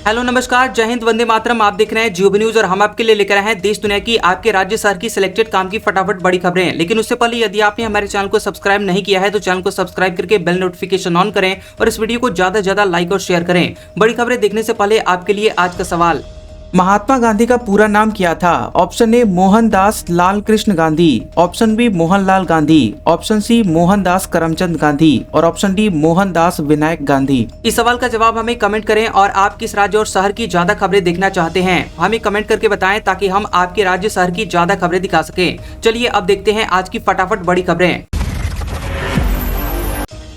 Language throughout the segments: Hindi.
हेलो नमस्कार, जय हिंद, वंदे मातरम। आप देख रहे हैं जियो न्यूज और हम आपके लिए लेकर आए हैं देश दुनिया की, आपके राज्य शहर की सिलेक्टेड काम की फटाफट बड़ी खबरें। लेकिन उससे पहले यदि आपने हमारे चैनल को सब्सक्राइब नहीं किया है तो चैनल को सब्सक्राइब करके बेल नोटिफिकेशन ऑन करें और इस वीडियो को ज्यादा से ज्यादा लाइक और शेयर करें। बड़ी खबरें देखने से पहले आपके लिए आज का सवाल, महात्मा गांधी का पूरा नाम क्या था? Option A Mohandas Lal Krishna Gandhi, option B Mohanlal Gandhi, option C Mohandas Karamchand Gandhi और ऑप्शन डी मोहनदास विनायक गांधी। इस सवाल का जवाब हमें कमेंट करें और आप किस राज्य और शहर की ज्यादा खबरें देखना चाहते हैं हमें कमेंट करके बताएं ताकि हम आपके राज्य शहर की ज्यादा खबरें दिखा सकें। चलिए अब देखते हैं आज की फटाफट बड़ी खबरें।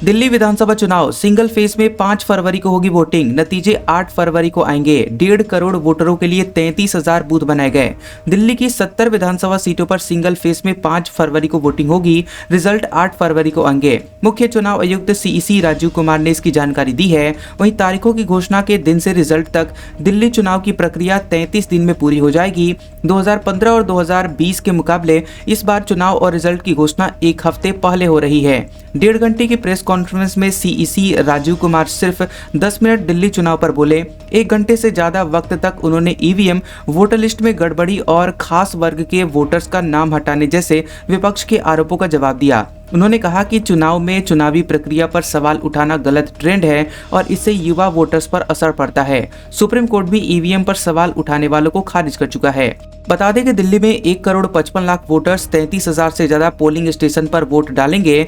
दिल्ली विधानसभा चुनाव सिंगल फेज में 5 फरवरी को होगी वोटिंग, नतीजे 8 फरवरी को आएंगे। 1.5 करोड़ वोटरों के लिए 33,000 बूथ बनाए गए। दिल्ली की 70 विधानसभा सीटों पर सिंगल फेज में 5 फरवरी को वोटिंग होगी, रिजल्ट 8 फरवरी को आएंगे। मुख्य चुनाव आयुक्त CEC राजीव कुमार ने इसकी जानकारी दी है। वहीं तारीखों की घोषणा के दिन से रिजल्ट तक दिल्ली चुनाव की प्रक्रिया 33 दिन में पूरी हो जाएगी। 2015 और 2020 के मुकाबले इस बार चुनाव और रिजल्ट की घोषणा 1 हफ्ते पहले हो रही है। 1.5 घंटे की प्रेस कॉन्फ्रेंस में CEC राजीव कुमार सिर्फ 10 मिनट दिल्ली चुनाव पर बोले। 1 घंटे से ज्यादा वक्त तक उन्होंने EVM, वोटर लिस्ट में गड़बड़ी और खास वर्ग के वोटर्स का नाम हटाने जैसे विपक्ष के आरोपों का जवाब दिया। उन्होंने कहा कि चुनाव में चुनावी प्रक्रिया पर सवाल उठाना गलत ट्रेंड है और इससे युवा वोटर्स पर असर पड़ता है। सुप्रीम कोर्ट भी EVM पर सवाल उठाने वालों को खारिज कर चुका है। बता दें कि दिल्ली में 1 करोड़ 55 लाख वोटर्स 33,000 से ज्यादा पोलिंग स्टेशन पर वोट डालेंगे।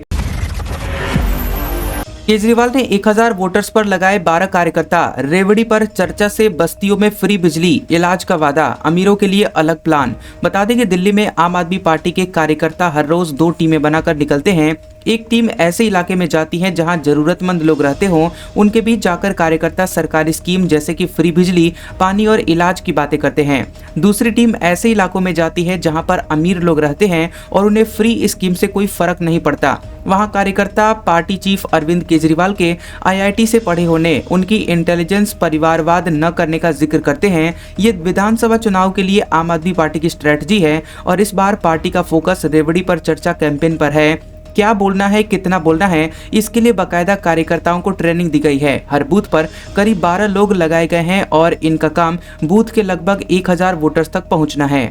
केजरीवाल ने 1000 वोटर्स पर लगाए 12 कार्यकर्ता। रेवड़ी पर चर्चा से बस्तियों में फ्री बिजली, इलाज का वादा, अमीरों के लिए अलग प्लान। बता दें कि दिल्ली में आम आदमी पार्टी के कार्यकर्ता हर रोज 2 टीमें बनाकर निकलते हैं। एक टीम ऐसे इलाके में जाती है जहां जरूरतमंद लोग रहते हों, उनके बीच जाकर कार्यकर्ता सरकारी स्कीम जैसे कि फ्री बिजली, पानी और इलाज की बातें करते हैं। दूसरी टीम ऐसे इलाकों में जाती है जहां पर अमीर लोग रहते हैं और उन्हें फ्री स्कीम से कोई फर्क नहीं पड़ता। वहां कार्यकर्ता पार्टी चीफ अरविंद केजरीवाल के IIT से पढ़े होने, उनकी इंटेलिजेंस, परिवारवाद न करने का जिक्र करते हैं। ये विधानसभा चुनाव के लिए आम आदमी पार्टी की स्ट्रेटजी है और इस बार पार्टी का फोकस रेवड़ी पर चर्चा कैंपेन पर है। क्या बोलना है, कितना बोलना है, इसके लिए बाकायदा कार्यकर्ताओं को ट्रेनिंग दी गई है। हर बूथ पर करीब 12 लोग लगाए गए हैं और इनका काम बूथ के लगभग 1000 वोटर्स तक पहुंचना है।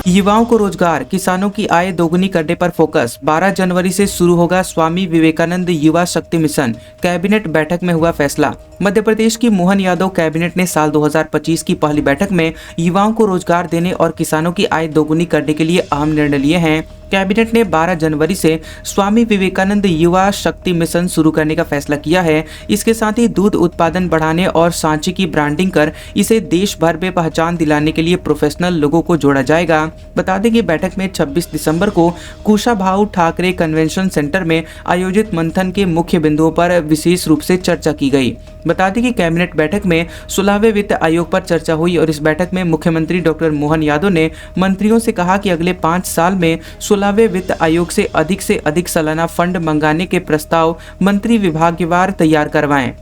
युवाओं को रोजगार, किसानों की आय दोगुनी करने पर फोकस। 12 जनवरी से शुरू होगा स्वामी विवेकानंद युवा शक्ति मिशन, कैबिनेट बैठक में हुआ फैसला। मध्य प्रदेश की मोहन यादव कैबिनेट ने साल 2025 की पहली बैठक में युवाओं को रोजगार देने और किसानों की आय दोगुनी करने के लिए अहम निर्णय लिए हैं। कैबिनेट ने 12 जनवरी से स्वामी विवेकानंद युवा शक्ति मिशन शुरू करने का फैसला किया है। इसके साथ ही दूध उत्पादन बढ़ाने और सांची की ब्रांडिंग कर इसे देश भर में पहचान दिलाने के लिए प्रोफेशनल लोगों को जोड़ा जाएगा। बता दें कि बैठक में 26 दिसंबर को कुशाभाऊ ठाकरे कन्वेंशन सेंटर में आयोजित मंथन के मुख्य बिंदुओं पर विशेष रूप से चर्चा की गई। बता दें कि कैबिनेट बैठक में 16वें वित्त आयोग पर चर्चा हुई और इस बैठक में मुख्यमंत्री डॉक्टर मोहन यादव ने मंत्रियों से कहा कि अगले 5 साल में 16वें वित्त आयोग से अधिक सालाना फंड मंगाने के प्रस्ताव मंत्री विभागवार तैयार करवाएं।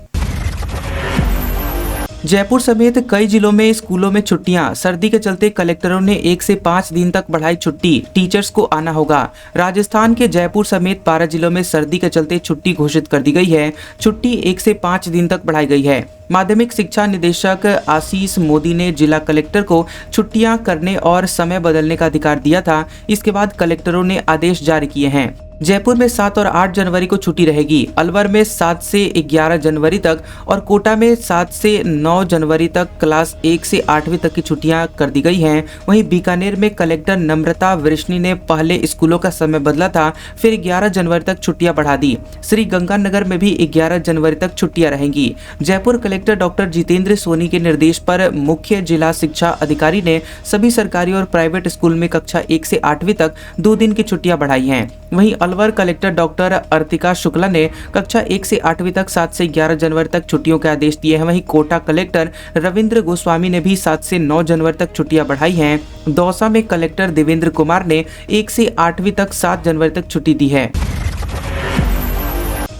जयपुर समेत कई जिलों में स्कूलों में छुट्टियां। सर्दी के चलते कलेक्टरों ने 1 से 5 दिन तक बढ़ाई छुट्टी, टीचर्स को आना होगा। राजस्थान के जयपुर समेत 12 जिलों में सर्दी के चलते छुट्टी घोषित कर दी गई है। छुट्टी 1 से 5 दिन तक बढ़ाई गई है। माध्यमिक शिक्षा निदेशक आशीष मोदी ने जिला कलेक्टर को छुट्टियां करने और समय बदलने का अधिकार दिया था। इसके बाद कलेक्टरों ने आदेश जारी किए हैं। जयपुर में 7 और 8 जनवरी को छुट्टी रहेगी। अलवर में 7 से 11 जनवरी तक और कोटा में 7 से 9 जनवरी तक क्लास 1 से 8वीं तक की छुट्टियां कर दी गई हैं। वहीं बीकानेर में कलेक्टर नम्रता वृष्णि ने पहले स्कूलों का समय बदला था, फिर 11 जनवरी तक छुट्टियां बढ़ा दी। श्री गंगानगर में भी 11 जनवरी तक छुट्टियां रहेंगी। जयपुर कलेक्टर डॉक्टर जितेंद्र सोनी के निर्देश पर मुख्य जिला शिक्षा अधिकारी ने सभी सरकारी और प्राइवेट स्कूल में कक्षा 1 से 8वीं तक 2 दिन की छुट्टियां बढ़ाई हैं। वहीं अलवर कलेक्टर डॉक्टर अर्तिका शुक्ला ने कक्षा 1 से 8वीं तक 7 से 11 जनवरी तक छुट्टियों के आदेश दिए हैं। वहीं कोटा कलेक्टर रविंद्र गोस्वामी ने भी 7 से 9 जनवरी तक छुट्टियां बढ़ाई हैं। दौसा में कलेक्टर देवेंद्र कुमार ने 1 से 8वीं तक 7 जनवरी तक छुट्टी दी है।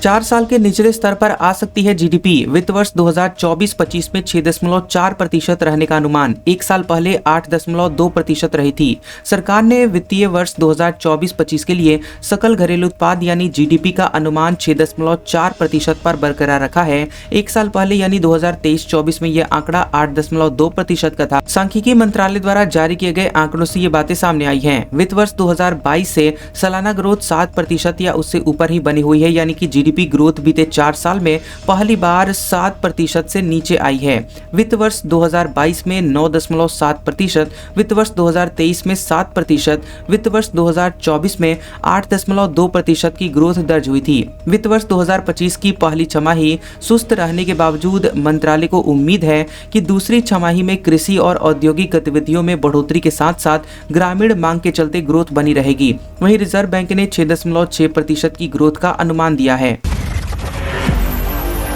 4 साल के निचले स्तर पर आ सकती है जीडीपी। वित्त वर्ष 2024-25 में 6.4% रहने का अनुमान, एक साल पहले 8.2% रही थी। सरकार ने वित्तीय वर्ष 2024-25 के लिए सकल घरेलू उत्पाद यानी जीडीपी का अनुमान 6.4% पर बरकरार रखा है। एक साल पहले यानी 2023-24 में यह आंकड़ा 8.2% का था। सांख्यिकी मंत्रालय द्वारा जारी किए गए आंकड़ों से ये बातें सामने आई हैं। वित्त वर्ष 2022 से सालाना ग्रोथ 7% या उससे ऊपर ही बनी हुई है, यानी कि जीडीपी ग्रोथ बीते 4 साल में पहली बार 7% से नीचे आई है। वित्त वर्ष 2022 में 9.7%, वित्त वर्ष 2023 में 7%, वित्त वर्ष 2024 में 8.2% की ग्रोथ दर्ज हुई थी। वित्त वर्ष 2025 की पहली छमाही सुस्त रहने के बावजूद मंत्रालय को उम्मीद है कि दूसरी छमाही में कृषि और औद्योगिक गतिविधियों में बढ़ोतरी के साथ साथ ग्रामीण मांग के चलते ग्रोथ बनी रहेगी। वहीं रिजर्व बैंक ने 6.6% की ग्रोथ का अनुमान दिया है।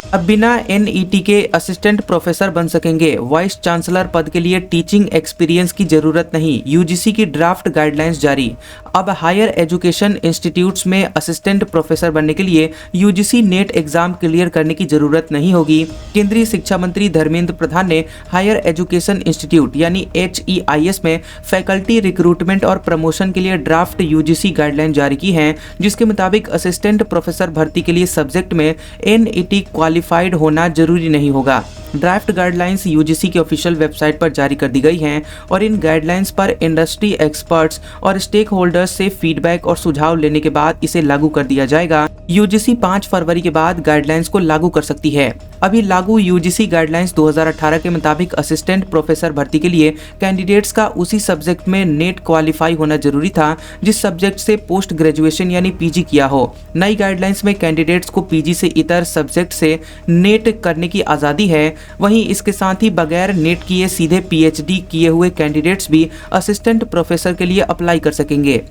अब बिना एनईटी के असिस्टेंट प्रोफेसर बन सकेंगे। वाइस चांसलर पद के लिए टीचिंग एक्सपीरियंस की जरूरत नहीं, यूजीसी की ड्राफ्ट गाइडलाइंस जारी। अब हायर एजुकेशन इंस्टीट्यूट्स में असिस्टेंट प्रोफेसर बनने के लिए यूजीसी नेट एग्जाम क्लियर करने की जरूरत नहीं होगी। केंद्रीय शिक्षा मंत्री धर्मेंद्र प्रधान ने हायर एजुकेशन इंस्टीट्यूट यानी HEIS में फैकल्टी रिक्रूटमेंट और प्रमोशन के लिए ड्राफ्ट यूजीसी गाइडलाइन जारी की है, जिसके मुताबिक असिस्टेंट प्रोफेसर भर्ती के लिए सब्जेक्ट में एनईटी क्वालिफाइड होना जरूरी नहीं होगा। ड्राफ्ट गाइडलाइंस यूजीसी की ऑफिशियल वेबसाइट पर जारी कर दी गई हैं और इन गाइडलाइंस पर इंडस्ट्री एक्सपर्ट्स और स्टेक होल्डर्स से फीडबैक और सुझाव लेने के बाद इसे लागू कर दिया जाएगा। यूजीसी 5 फरवरी के बाद गाइडलाइंस को लागू कर सकती है। अभी लागू यूजीसी गाइडलाइंस 2018 के मुताबिक असिस्टेंट प्रोफेसर भर्ती के लिए कैंडिडेट्स का उसी सब्जेक्ट में नेट क्वालिफाई होना जरूरी था जिस सब्जेक्ट से पोस्ट ग्रेजुएशन यानी पीजी किया हो। नई गाइडलाइंस में कैंडिडेट्स को पीजी से इतर सब्जेक्ट से नेट करने की आज़ादी है। वहीं इसके साथ ही बगैर नेट किए सीधे पीएचडी किए हुए कैंडिडेट्स भी असिस्टेंट प्रोफेसर के लिए अप्लाई कर सकेंगे।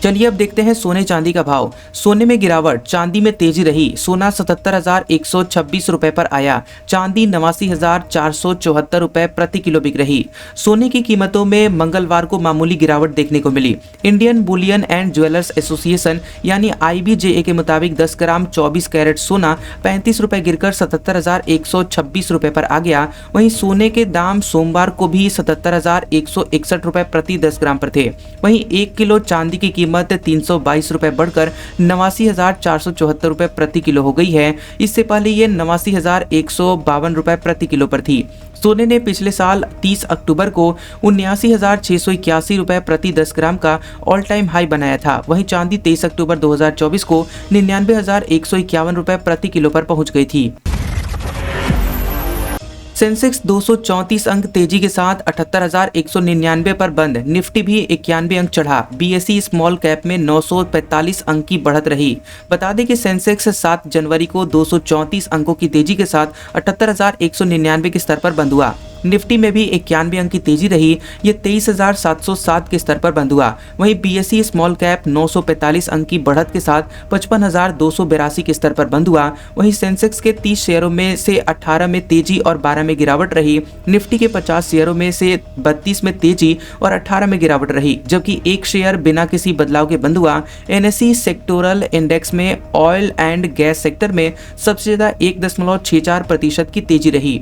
चलिए अब देखते हैं सोने चांदी का भाव। सोने में गिरावट, चांदी में तेजी रही। सोना 77,126 रुपए पर आया, चांदी 89,474 रुपए प्रति किलो बिक रही। सोने की कीमतों में मंगलवार को मामूली गिरावट देखने को मिली। Indian bullion and jewellers association यानी IBJA के मुताबिक 10 ग्राम 24 कैरेट सोना 35 रुपए गिरकर 77,126 रुपए पर आ गया। वहीं सोने के दाम सोमवार को भी 77,161 रुपए प्रति 10 ग्राम पर थे। वहीं 1 किलो चांदी की कीमत 322 रुपए बढ़कर 89,474 रुपए प्रति किलो हो गई है। इससे पहले ये 89,152 रुपए प्रति किलो पर थी। सोने ने पिछले साल 30 अक्टूबर को 79,681 रुपए प्रति 10 ग्राम का ऑल टाइम हाई बनाया था। वहीं चांदी 23 अक्टूबर 2024 को 99,151 रुपए प्रति किलो पर पहुंच गई थी। सेंसेक्स 234 अंक तेजी के साथ 78,199 पर बंद। निफ्टी भी 91 अंक चढ़ा। बीएसई स्मॉल कैप में 945 अंक की बढ़त रही। बता दें कि सेंसेक्स 7 जनवरी को 234 अंकों की तेजी के साथ 78,199 के स्तर पर बंद हुआ। निफ्टी में भी 91 अंक की तेजी रही। ये 23,707 के स्तर पर बंद हुआ। वहीं बीएसई स्मॉल कैप 945 अंक की बढ़त के साथ 55,282 के स्तर पर बंद हुआ। वहीं सेंसेक्स के 30 शेयरों में से 18 में तेजी और 12 में गिरावट रही। निफ्टी के 50 शेयरों में से 32 में तेजी और 18 में गिरावट रही, जबकि एक शेयर बिना किसी बदलाव के बंद हुआ। NSE सेक्टोरल इंडेक्स में ऑयल एंड गैस सेक्टर में सबसे ज्यादा 1.64% की तेजी रही।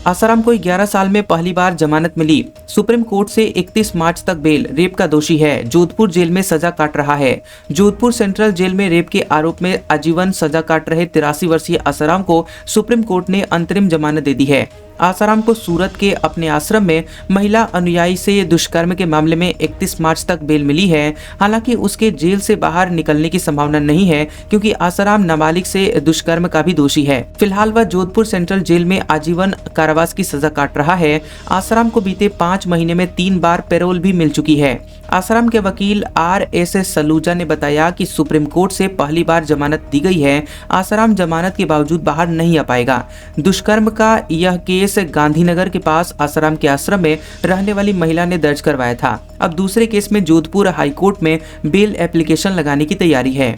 आसाराम को 11 साल में पहली बार जमानत मिली। सुप्रीम कोर्ट से 31 मार्च तक बेल। रेप का दोषी है, जोधपुर जेल में सजा काट रहा है। जोधपुर सेंट्रल जेल में रेप के आरोप में आजीवन सजा काट रहे 83 वर्षीय आसाराम को सुप्रीम कोर्ट ने अंतरिम जमानत दे दी है। आसाराम को सूरत के अपने आश्रम में महिला अनुयायी से दुष्कर्म के मामले में 31 मार्च तक बेल मिली है। हालांकि उसके जेल से बाहर निकलने की संभावना नहीं है, क्योंकि आसाराम नाबालिग से दुष्कर्म का भी दोषी है। फिलहाल वह जोधपुर सेंट्रल जेल में आजीवन कारावास की सजा काट रहा है। आसाराम को बीते 5 महीने में 3 बार पैरोल भी मिल चुकी है। आसाराम के वकील RS सलूजा ने बताया कि सुप्रीम कोर्ट से पहली बार जमानत दी गई है। आसाराम जमानत के बावजूद बाहर नहीं आ पाएगा। दुष्कर्म का यह केस गांधीनगर के पास आसाराम के आश्रम में रहने वाली महिला ने दर्ज करवाया था। अब दूसरे केस में जोधपुर हाईकोर्ट में बेल एप्लीकेशन लगाने की तैयारी है।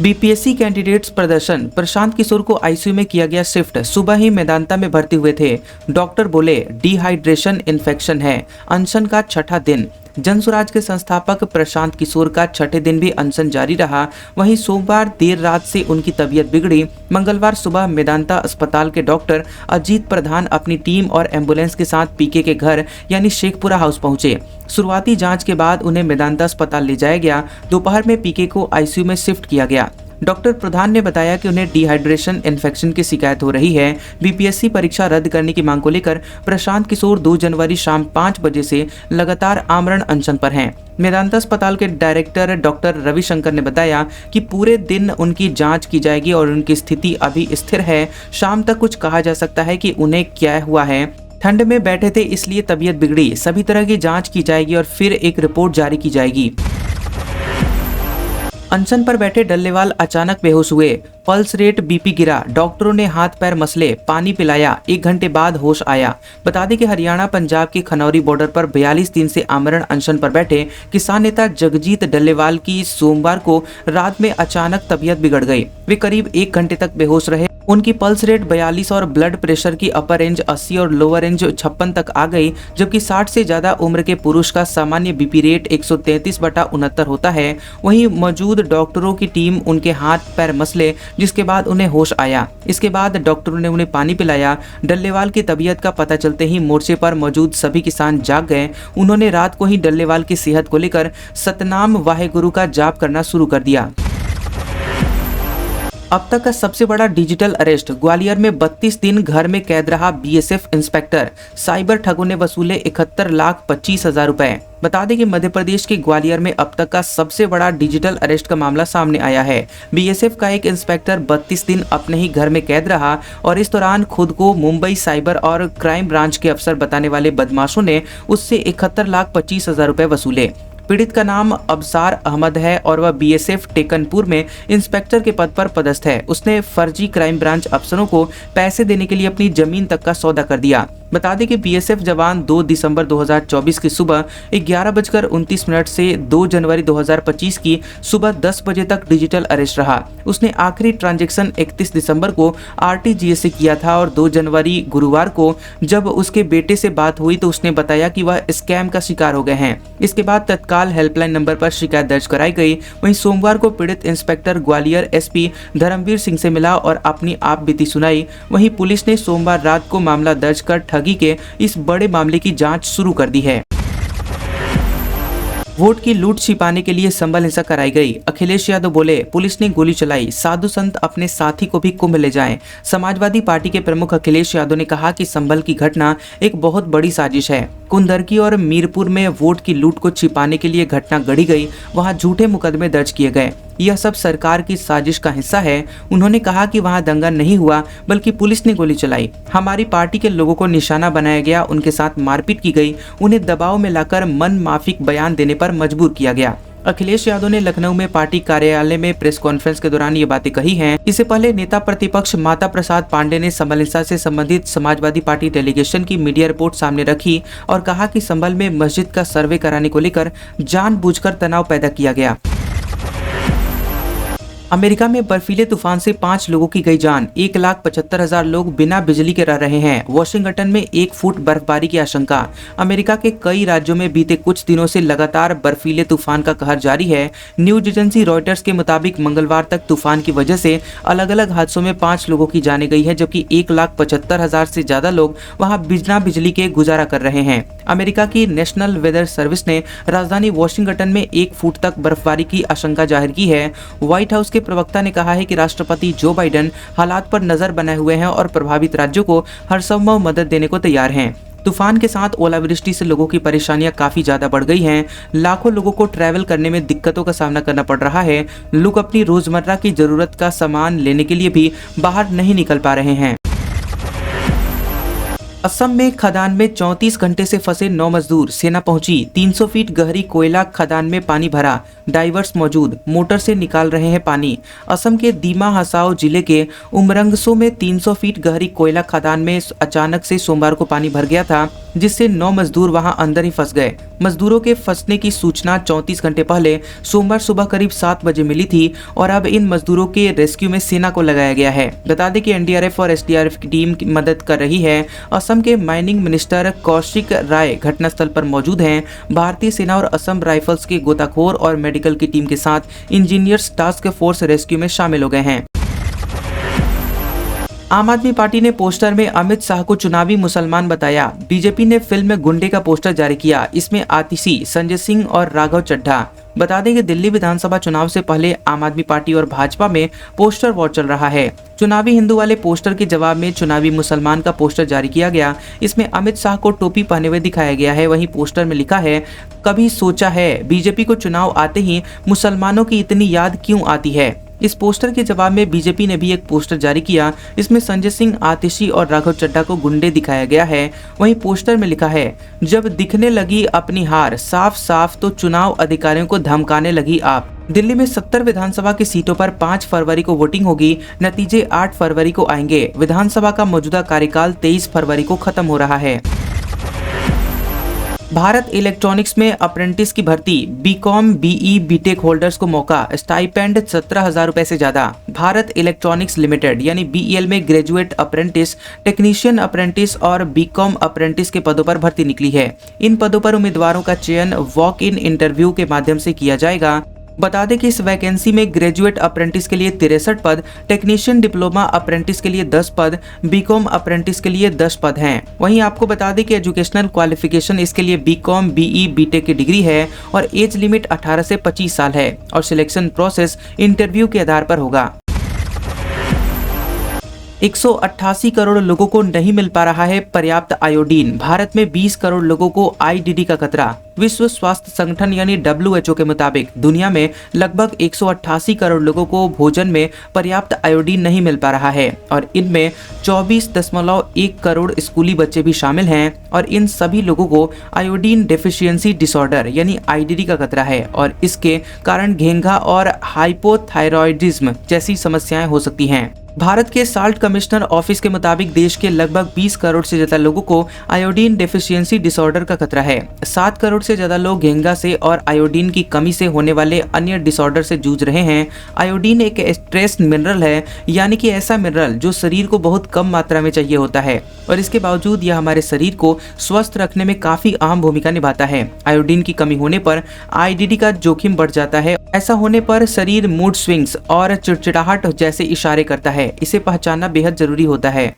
बीपीएससी कैंडिडेट्स प्रदर्शन। प्रशांत किशोर को आईसीयू में किया गया शिफ्ट। सुबह ही मेदांता में भर्ती हुए थे। डॉक्टर बोले डिहाइड्रेशन इन्फेक्शन है। अनशन का 6ठा दिन। जनसुराज के संस्थापक प्रशांत किशोर का छठे दिन भी अनशन जारी रहा। वहीं सोमवार देर रात से उनकी तबीयत बिगड़ी। मंगलवार सुबह मेदांता अस्पताल के डॉक्टर अजीत प्रधान अपनी टीम और एम्बुलेंस के साथ पीके के घर यानी शेखपुरा हाउस पहुंचे। शुरुआती जांच के बाद उन्हें मेदांता अस्पताल ले जाया गया। दोपहर में पीके को आईसीयू में शिफ्ट किया गया। डॉक्टर प्रधान ने बताया कि उन्हें डिहाइड्रेशन इन्फेक्शन की शिकायत हो रही है। बीपीएससी परीक्षा रद्द करने की मांग को लेकर प्रशांत किशोर 2 जनवरी शाम 5 बजे से लगातार आमरण अनशन पर हैं। मेदांता अस्पताल के डायरेक्टर डॉक्टर रविशंकर ने बताया कि पूरे दिन उनकी जांच की जाएगी और उनकी स्थिति अभी स्थिर है। शाम तक कुछ कहा जा सकता है कि उन्हें क्या हुआ है। ठंड में बैठे थे इसलिए तबीयत बिगड़ी। सभी तरह की जांच की जाएगी और फिर एक रिपोर्ट जारी की जाएगी। अनशन पर बैठे डल्लेवाल अचानक बेहोश हुए। पल्स रेट बीपी गिरा। डॉक्टरों ने हाथ पैर मसले, पानी पिलाया। 1 घंटे बाद होश आया। बता दें कि हरियाणा पंजाब के खनौरी बॉर्डर पर 42 दिन से आमरण अनशन पर बैठे किसान नेता जगजीत डल्लेवाल की सोमवार को रात में अचानक तबीयत बिगड़ गई। वे करीब 1 घंटे तक बेहोश रहे। उनकी पल्स रेट 42 और ब्लड प्रेशर की अपर रेंज 80 और लोअर रेंज 56 तक आ गई, जबकि 60 से ज्यादा उम्र के पुरुष का सामान्य बीपी रेट 133/69 होता है। वहीं मौजूद डॉक्टरों की टीम उनके हाथ पैर मसले, जिसके बाद उन्हें होश आया। इसके बाद डॉक्टरों ने उन्हें पानी पिलाया। डल्लेवाल की तबीयत का पता चलते ही मोर्चे पर मौजूद सभी किसान जाग गए। उन्होंने रात को ही डल्लेवाल की सेहत को लेकर सतनाम वाहेगुरु का जाप करना शुरू कर दिया। अब तक का सबसे बड़ा डिजिटल अरेस्ट। ग्वालियर में 32 दिन घर में कैद रहा बीएसएफ इंस्पेक्टर। साइबर ठगों ने वसूले 71,25,000 रुपए। बता दें कि मध्य प्रदेश के ग्वालियर में अब तक का सबसे बड़ा डिजिटल अरेस्ट का मामला सामने आया है। बीएसएफ का एक इंस्पेक्टर 32 दिन अपने ही घर में कैद रहा और इस दौरान खुद को मुंबई साइबर और क्राइम ब्रांच के अफसर बताने वाले बदमाशों ने उससे 71,25,000 रुपए वसूले। पीड़ित का नाम अबसार अहमद है और वह बीएसएफ टेकनपुर में इंस्पेक्टर के पद पर पदस्थ है। उसने फर्जी क्राइम ब्रांच अफसरों को पैसे देने के लिए अपनी जमीन तक का सौदा कर दिया। बता दें कि बीएसएफ जवान 2 दिसंबर 2024 की सुबह 11:29 से 2 जनवरी 2025 की सुबह 10 बजे तक डिजिटल अरेस्ट रहा। उसने आखिरी ट्रांजैक्शन 31 दिसंबर को आरटीजीएस से किया था और 2 जनवरी गुरुवार को जब उसके बेटे से बात हुई तो उसने बताया कि वह स्कैम का शिकार हो गए हैं। इसके बाद तत्काल हेल्पलाइन नंबर पर शिकायत दर्ज कराई गई। वहीं सोमवार को पीड़ित इंस्पेक्टर ग्वालियर एसपी धर्मवीर सिंह से मिला और अपनी आप बीती सुनाई। वहीं पुलिस ने सोमवार रात को मामला दर्ज कर ठगी के इस बड़े मामले की जांच शुरू कर दी है। वोट की लूट छिपाने के लिए संभल हिंसा कराई गई। अखिलेश यादव बोले, पुलिस ने गोली चलाई, साधु संत अपने साथी को भी कुंभ ले जाएं। समाजवादी पार्टी के प्रमुख अखिलेश यादव ने कहा कि संभल की घटना एक बहुत बड़ी साजिश है। कुंदरकी और मीरपुर में वोट की लूट को छिपाने के लिए घटना गढ़ी गई। वहां झूठे मुकदमे दर्ज किए गए। यह सब सरकार की साजिश का हिस्सा है। उन्होंने कहा कि वहां दंगा नहीं हुआ बल्कि पुलिस ने गोली चलाई। हमारी पार्टी के लोगों को निशाना बनाया गया, उनके साथ मारपीट की गई, उन्हें दबाव में लाकर मन माफिक बयान देने पर मजबूर किया गया। अखिलेश यादव ने लखनऊ में पार्टी कार्यालय में प्रेस कॉन्फ्रेंस के दौरान ये बातें कही हैं। इससे पहले नेता प्रतिपक्ष माता प्रसाद पांडे ने संभल हिंसा से संबंधित समाजवादी पार्टी डेलीगेशन की मीडिया रिपोर्ट सामने रखी और कहा कि संभल में मस्जिद का सर्वे कराने को लेकर जानबूझकर तनाव पैदा किया गया। अमेरिका में बर्फीले तूफान से 5 लोगों की गई जान। 1,75,000 लोग बिना बिजली के रह रहे हैं। वॉशिंगटन में 1 फुट बर्फबारी की आशंका। अमेरिका के कई राज्यों में बीते कुछ दिनों से लगातार बर्फीले तूफान का कहर जारी है। न्यूज एजेंसी रॉयटर्स के मुताबिक मंगलवार तक तूफान की वजह से अलग अलग हादसों में 5 लोगों की जानें गई है, जबकि 1,75,000 से ज्यादा लोग वहां बिना बिजली के गुजारा कर रहे हैं। अमेरिका की नेशनल वेदर सर्विस ने राजधानी वॉशिंगटन में 1 फुट तक बर्फबारी की आशंका जाहिर की है। व्हाइट हाउस के प्रवक्ता ने कहा है कि राष्ट्रपति जो बाइडेन हालात पर नजर बनाए हुए हैं और प्रभावित राज्यों को हर संभव मदद देने को तैयार हैं। तूफान के साथ ओलावृष्टि से लोगों की परेशानियां काफी ज्यादा बढ़ गई हैं। लाखों लोगों को ट्रैवल करने में दिक्कतों का सामना करना पड़ रहा है। लोग अपनी रोजमर्रा की जरूरत का सामान लेने के लिए भी बाहर नहीं निकल पा रहे हैं। असम में खदान में 34 घंटे से फंसे 9 मजदूर। सेना पहुंची। 300 फीट गहरी कोयला खदान में पानी भरा। डाइवर्स मौजूद, मोटर से निकाल रहे हैं पानी। असम के दीमा हसाओ जिले के उमरंगसो में 300 फीट गहरी कोयला खदान में अचानक से सोमवार को पानी भर गया था, जिससे 9 मजदूर वहां अंदर ही फंस गए। मजदूरों के फंसने की सूचना 34 घंटे पहले सोमवार सुबह करीब 7 बजे मिली थी और अब इन मजदूरों के रेस्क्यू में सेना को लगाया गया है। बता दें कि एनडीआरएफ और एसडीआरएफ की टीम की मदद कर रही है। असम असम के माइनिंग मिनिस्टर कौशिक राय घटनास्थल पर मौजूद हैं। भारतीय सेना और असम राइफल्स के गोताखोर और मेडिकल की टीम के साथ इंजीनियर्स टास्क फोर्स रेस्क्यू में शामिल हो गए हैं। आम आदमी पार्टी ने पोस्टर में अमित शाह को चुनावी मुसलमान बताया। बीजेपी ने फिल्म में गुंडे का पोस्टर जारी किया। इसमें आतिशी, संजय सिंह और राघव चड्ढा। बता दें कि दिल्ली विधानसभा चुनाव से पहले आम आदमी पार्टी और भाजपा में पोस्टर वॉर चल रहा है। चुनावी हिंदू वाले पोस्टर के जवाब में चुनावी मुसलमान का पोस्टर जारी किया गया। इसमें अमित शाह को टोपी पहने हुए दिखाया गया है। वहीं पोस्टर में लिखा है, कभी सोचा है बीजेपी को चुनाव आते ही मुसलमानों की इतनी याद क्यों आती है। इस पोस्टर के जवाब में बीजेपी ने भी एक पोस्टर जारी किया। इसमें संजय सिंह, आतिशी और राघव चड्ढा को गुंडे दिखाया गया है। वहीं पोस्टर में लिखा है, जब दिखने लगी अपनी हार साफ साफ तो चुनाव अधिकारियों को धमकाने लगी आप। दिल्ली में 70 विधानसभा की सीटों पर 5 फरवरी को वोटिंग होगी। नतीजे 8 फरवरी को आएंगे। विधानसभा का मौजूदा कार्यकाल 23 फरवरी को खत्म हो रहा है। भारत इलेक्ट्रॉनिक्स में अप्रेंटिस की भर्ती, बीकॉम, बीई, बीटेक होल्डर्स को मौका, स्टाइपेंड 17,000 रुपए से ज्यादा। भारत इलेक्ट्रॉनिक्स लिमिटेड यानी बीईएल में ग्रेजुएट अप्रेंटिस, टेक्नीशियन अप्रेंटिस और बीकॉम अप्रेंटिस के पदों पर भर्ती निकली है। इन पदों पर उम्मीदवारों का चयन वॉक इन इंटरव्यू के माध्यम से किया जाएगा। बता दें कि इस वैकेंसी में ग्रेजुएट अप्रेंटिस के लिए 63 पद, टेक्नीशियन डिप्लोमा अप्रेंटिस के लिए 10 पद, बीकॉम अप्रेंटिस के लिए 10 पद हैं। वहीं आपको बता दें कि एजुकेशनल क्वालिफिकेशन इसके लिए बीकॉम, बीई, बीटेक की डिग्री है और एज लिमिट 18 से 25 साल है और सिलेक्शन प्रोसेस इंटरव्यू के आधार पर होगा। 188 करोड़ लोगों को नहीं मिल पा रहा है पर्याप्त आयोडीन। भारत में 20 करोड़ लोगों को आईडीडी का खतरा। विश्व स्वास्थ्य संगठन यानी WHO के मुताबिक दुनिया में लगभग 188 करोड़ लोगों को भोजन में पर्याप्त आयोडीन नहीं मिल पा रहा है और इनमें 24.1 करोड़ स्कूली बच्चे भी शामिल हैं और इन सभी लोगों को आयोडीन डेफिशिएंसी डिसऑर्डर यानी आईडीडी का खतरा है और इसके कारण घेंघा और हाइपोथायरॉयडिज्म जैसी समस्याएं हो सकती हैं। भारत के साल्ट कमिश्नर ऑफिस के मुताबिक देश के लगभग 20 करोड़ से ज्यादा लोगों को आयोडीन डेफिशिएंसी डिसऑर्डर का खतरा है। 7 करोड़ से ज्यादा लोग घेंघा से और आयोडीन की कमी से होने वाले अन्य डिसऑर्डर से जूझ रहे हैं। आयोडीन एक ट्रेस मिनरल है यानी कि ऐसा मिनरल जो शरीर को बहुत कम मात्रा में चाहिए होता है और इसके बावजूद यह हमारे शरीर को स्वस्थ रखने में काफी अहम भूमिका निभाता है। आयोडीन की कमी होने पर आईडीडी का जोखिम बढ़ जाता है। ऐसा होने पर शरीर मूड स्विंग्स और चिड़चिड़ाहट जैसे इशारे करता है। इसे पहचानना बेहद जरूरी होता है।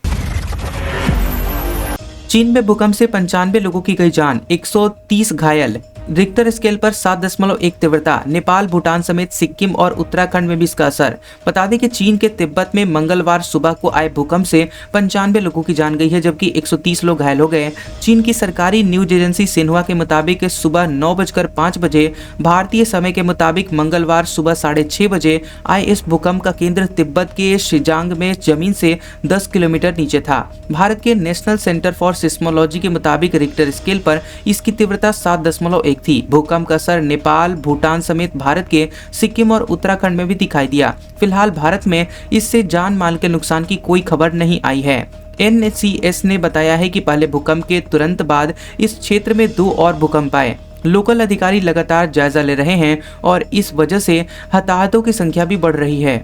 चीन में भूकंप से 95 लोगों की गई जान, 130 घायल। रिक्टर स्केल पर 7.1 तीव्रता। नेपाल, भूटान समेत सिक्किम और उत्तराखंड में भी इसका असर। बता दें कि चीन के तिब्बत में मंगलवार सुबह को आए भूकंप से 95 लोगों की जान गई है जबकि 130 लोग घायल हो गए। चीन की सरकारी न्यूज एजेंसी सिन्हुआ के मुताबिक सुबह 9:05 बजे भारतीय समय के मुताबिक मंगलवार सुबह 6:30 बजे आए इस भूकंप का केंद्र तिब्बत के शिजांग में जमीन से 10 किलोमीटर नीचे था। भारत के नेशनल सेंटर फॉर सिस्मोलॉजी के मुताबिक रिक्टर स्केल पर इसकी तीव्रता 7.1 थी। भूकंप का असर नेपाल, भूटान समेत भारत के सिक्किम और उत्तराखंड में भी दिखाई दिया। फिलहाल भारत में इससे जान माल के नुकसान की कोई खबर नहीं आई है। NCS ने बताया है कि पहले भूकंप के तुरंत बाद इस क्षेत्र में 2 और भूकंप आए। लोकल अधिकारी लगातार जायजा ले रहे हैं और इस वजह से हताहतों की संख्या भी बढ़ रही है।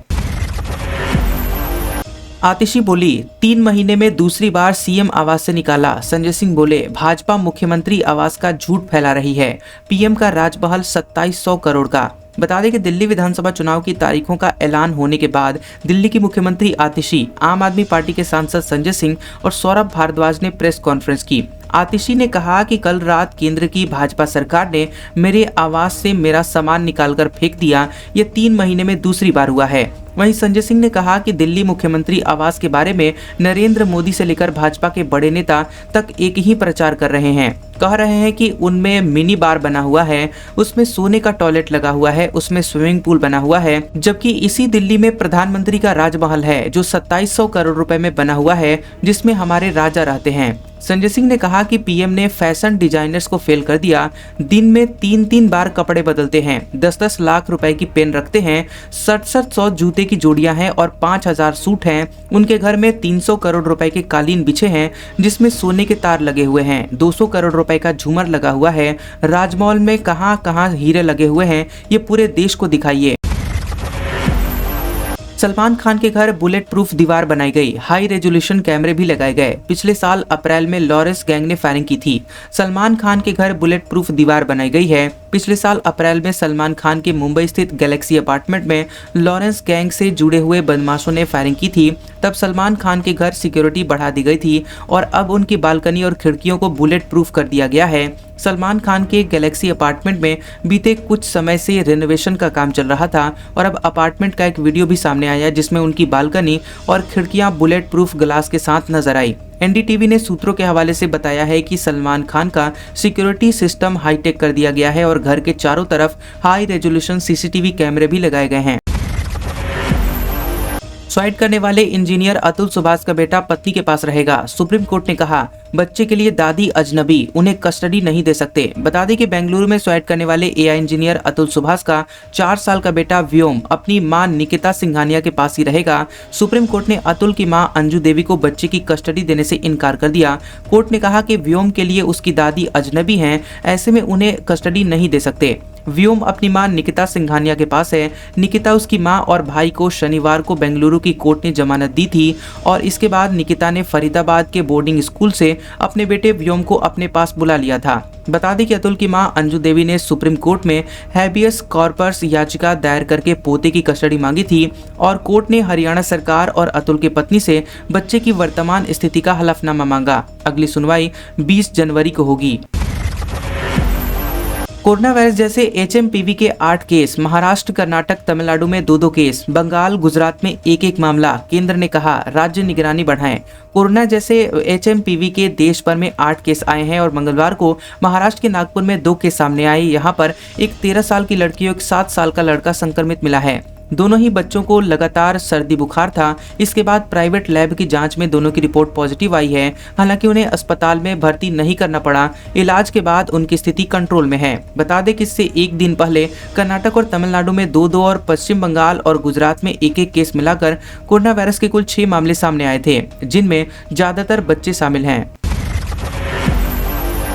आतिशी बोली, 3 महीने में दूसरी बार सीएम आवास से निकाला। संजय सिंह बोले, भाजपा मुख्यमंत्री आवास का झूठ फैला रही है। पीएम का राजमहल 2700 करोड़ का। बता दें कि दिल्ली विधानसभा चुनाव की तारीखों का ऐलान होने के बाद दिल्ली की मुख्यमंत्री आतिशी, आम आदमी पार्टी के सांसद संजय सिंह और सौरभ भारद्वाज ने प्रेस कॉन्फ्रेंस की। आतिशी ने कहा कि कल रात केंद्र की भाजपा सरकार ने मेरे आवास से मेरा सामान निकालकर फेंक दिया। ये 3 महीने में दूसरी बार हुआ है। वहीं संजय सिंह ने कहा कि दिल्ली मुख्यमंत्री आवास के बारे में नरेंद्र मोदी से लेकर भाजपा के बड़े नेता तक एक ही प्रचार कर रहे हैं। कह रहे हैं कि उनमें मिनी बार बना हुआ है, उसमें सोने का टॉयलेट लगा हुआ है, उसमें स्विमिंग पूल बना हुआ है, जबकि इसी दिल्ली में प्रधानमंत्री का राजमहल है जो 2700 करोड़ रुपए में बना हुआ है जिसमें हमारे राजा रहते हैं। संजय सिंह ने कहा कि पीएम ने फैशन डिजाइनर्स को फेल कर दिया। दिन में 3-3 बार कपड़े बदलते हैं, 10-10 लाख रुपए की पेन रखते हैं, 6700 जूते की जोड़ियां हैं और 5000 सूट हैं। उनके घर में 300 करोड़ रुपए के कालीन बिछे हैं जिसमें सोने के तार लगे हुए हैं, 200 करोड़ रुपए का झूमर लगा हुआ है। राजमहल में कहां-कहां हीरे लगे हुए हैं, ये पूरे देश को दिखाइए। सलमान खान के घर बुलेट प्रूफ दीवार बनाई गई, हाई रेजोल्यूशन कैमरे भी लगाए गए। पिछले साल अप्रैल में लॉरेंस गैंग ने फायरिंग की थी। सलमान खान के घर बुलेट प्रूफ दीवार बनाई गई है। पिछले साल अप्रैल में सलमान खान के मुंबई स्थित गैलेक्सी अपार्टमेंट में लॉरेंस गैंग से जुड़े हुए बदमाशों ने फायरिंग की थी। तब सलमान खान के घर सिक्योरिटी बढ़ा दी गई थी और अब उनकी बालकनी और खिड़कियों को बुलेट प्रूफ कर दिया गया है। सलमान खान के गैलेक्सी अपार्टमेंट में बीते कुछ समय से रेनोवेशन का काम चल रहा था और अब अपार्टमेंट का एक वीडियो भी सामने आया जिसमें उनकी बालकनी और खिड़कियां बुलेट प्रूफ ग्लास के साथ नजर आई। एनडीटीवी ने सूत्रों के हवाले से बताया है कि सलमान खान का सिक्योरिटी सिस्टम हाईटेक कर दिया गया है और घर के चारों तरफ हाई रेजोल्यूशन सीसीटीवी कैमरे भी लगाए गए हैं। सुसाइड करने वाले इंजीनियर अतुल सुभाष का बेटा पत्नी के पास रहेगा। सुप्रीम कोर्ट ने कहा, बच्चे के लिए दादी अजनबी, उन्हें कस्टडी नहीं दे सकते। बता दें कि बेंगलुरु में सुसाइड करने वाले एआई इंजीनियर अतुल सुभाष का 4 साल का बेटा व्योम अपनी मां निकिता सिंघानिया के पास ही रहेगा। सुप्रीम कोर्ट ने अतुल की मां अंजू देवी को बच्चे की कस्टडी देने से इनकार कर दिया। कोर्ट ने कहा कि व्योम के लिए उसकी दादी अजनबी हैं, ऐसे में उन्हें कस्टडी नहीं दे सकते। व्योम अपनी मां निकिता सिंघानिया के पास है। निकिता, उसकी मां और भाई को शनिवार को बेंगलुरु की कोर्ट ने जमानत दी थी और इसके बाद निकिता ने फरीदाबाद के बोर्डिंग स्कूल से अपने बेटे व्योम को अपने पास बुला लिया था। बता दें कि अतुल की मां अंजू देवी ने सुप्रीम कोर्ट में हैबियस कॉर्पस याचिका दायर करके पोते की कस्टडी मांगी थी और कोर्ट ने हरियाणा सरकार और अतुल की पत्नी से बच्चे की वर्तमान स्थिति का हलफनामा मांगा। अगली सुनवाई 20 जनवरी को होगी। कोरोना वायरस जैसे एचएमपीवी के 8 केस, महाराष्ट्र, कर्नाटक, तमिलनाडु में 2-2 केस, बंगाल, गुजरात में 1-1 मामला। केंद्र ने कहा, राज्य निगरानी बढ़ाएं। कोरोना जैसे एचएमपीवी के देश भर में 8 केस आए हैं और मंगलवार को महाराष्ट्र के नागपुर में 2 केस सामने आए। यहाँ पर एक 13 साल की लड़की और एक 7 साल का लड़का संक्रमित मिला है। दोनों ही बच्चों को लगातार सर्दी बुखार था। इसके बाद प्राइवेट लैब की जांच में दोनों की रिपोर्ट पॉजिटिव आई है। हालांकि उन्हें अस्पताल में भर्ती नहीं करना पड़ा। इलाज के बाद उनकी स्थिति कंट्रोल में है। बता दें कि इससे एक दिन पहले कर्नाटक और तमिलनाडु में 2-2 और पश्चिम बंगाल और गुजरात में 1-1 केस मिलाकर कोरोना वायरस के कुल 6 मामले सामने आए थे, जिनमें ज्यादातर बच्चे शामिल हैं।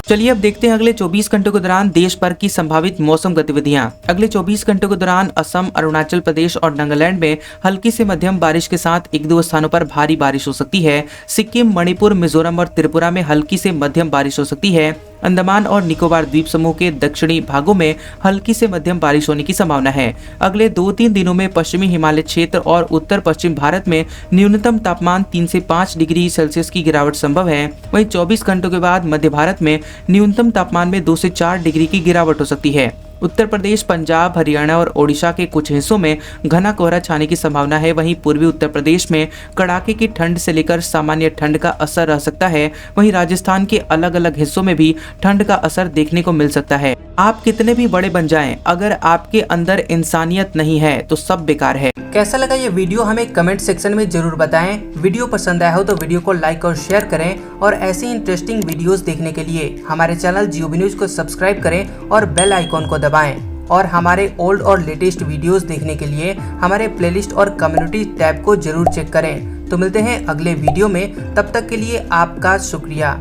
चलिए अब देखते हैं अगले 24 घंटों के दौरान देश भर की संभावित मौसम गतिविधियां। अगले 24 घंटों के दौरान असम, अरुणाचल प्रदेश और नागालैंड में हल्की से मध्यम बारिश के साथ 1-2 स्थानों पर भारी बारिश हो सकती है। सिक्किम, मणिपुर, मिजोरम और त्रिपुरा में हल्की से मध्यम बारिश हो सकती है। अंडमान और निकोबार द्वीप समूह के दक्षिणी भागों में हल्की से मध्यम बारिश होने की संभावना है। अगले 2-3 दिनों में पश्चिमी हिमालय क्षेत्र और उत्तर पश्चिम भारत में न्यूनतम तापमान 3 से 5 डिग्री सेल्सियस की गिरावट संभव है। वहीं 24 घंटों के बाद मध्य भारत में न्यूनतम तापमान में 2 से 4 डिग्री की गिरावट हो सकती है। उत्तर प्रदेश, पंजाब, हरियाणा और ओडिशा के कुछ हिस्सों में घना कोहरा छाने की संभावना है। वहीं पूर्वी उत्तर प्रदेश में कड़ाके की ठंड से लेकर सामान्य ठंड का असर रह सकता है। वहीं राजस्थान के अलग अलग हिस्सों में भी ठंड का असर देखने को मिल सकता है। आप कितने भी बड़े बन जाएं, अगर आपके अंदर इंसानियत नहीं है तो सब बेकार है। कैसा लगा ये वीडियो हमें कमेंट सेक्शन में जरूर बताएं। वीडियो पसंद आया हो तो वीडियो को लाइक और शेयर करें और ऐसी इंटरेस्टिंग वीडियोस देखने के लिए हमारे चैनल जियोबी न्यूज को सब्सक्राइब करें और बेल आइकॉन को दबाएं। और हमारे ओल्ड और लेटेस्ट वीडियोस देखने के लिए हमारे प्लेलिस्ट और कम्युनिटी टैब को जरूर चेक करें। तो मिलते हैं अगले वीडियो में, तब तक के लिए आपका शुक्रिया।